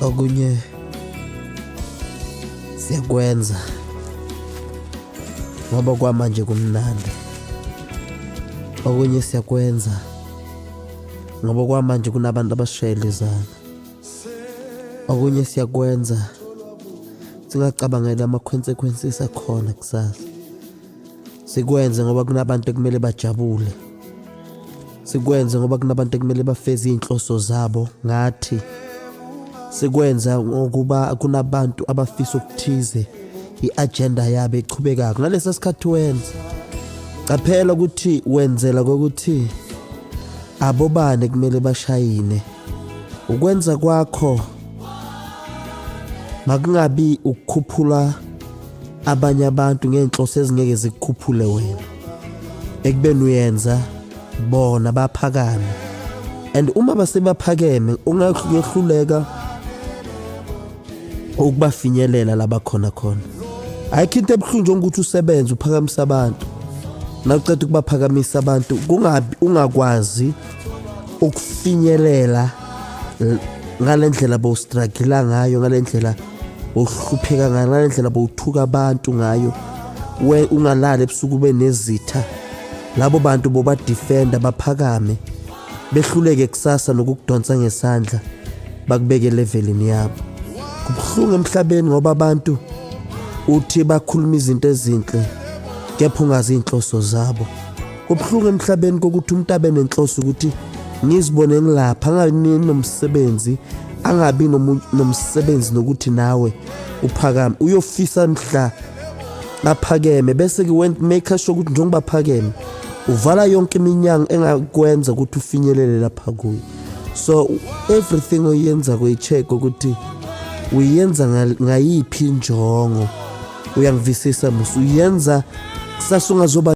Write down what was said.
okunye siyakwenza ngoba kwamanje kumnandi, okunye siyakwenza ngoba kwamanje kunabantu abashayelezana, okunye siyakwenza singacabangela ama-consequences akhona kusasa. Sikwenze ngoba kunabantu ekumele bajabule, sikwenze ngoba kunabantu ekumele bafeze iy'nhloso zabo ngathi, sikwenza ngokuba kunabantu abafisa ukuthize i-agenda yabo eqhubekayo ngalesa sikhathi wenza. Caphela ukuthi wenzela kokuthi abobani kumele bashayine. Ukwenza kwakho makungabi ukukhuphula abanye abantu ngey'nhloso ezingeke zikukhuphule wena, ekubeni uyenza bona baphakame, and uma basebaphakeme ungayehluleka ukubafinyelela la bakhona khona. Ayikho into ebuhlungu njengokuthi usebenze uphakamisa abantu, nawuceda ukubaphakamisa abantu ungakwazi ukufinyelela ngale ndlela bowustruggle ngayo, ngale ndlela bowuhlupheka ngayo, ngale ndlela bowuthuka abantu ngayo. We ungalali ebusuku ube nezitha, labo bantu bobadefenda baphakame behluleke kusasa nokukudonsa ngesandla bakubeke levelini yabo. Kubuhlungu emhlabeni ngoba abantu uthi bakhuluma izinto ezinhle kepha ungazi iy'nhloso zabo. Kubuhlungu emhlabeni kokuthi umuntu abe nenhloso ukuthi ngizibone ngilapha, angabi nomsebenzi, angabi nomsebenzi nokuthi nawe uphakame uyofisa mhla baphakeme, bese ke make sure ukuthi njengoba baphakeme uvala yonke iminyango engakwenza ukuthi ufinyelele lapha kuyo. So everything oyenza kuyi-check ukuthi uyenza ngayiphi injongo. Uyangivisisa musu uyenza kusasa ungazoba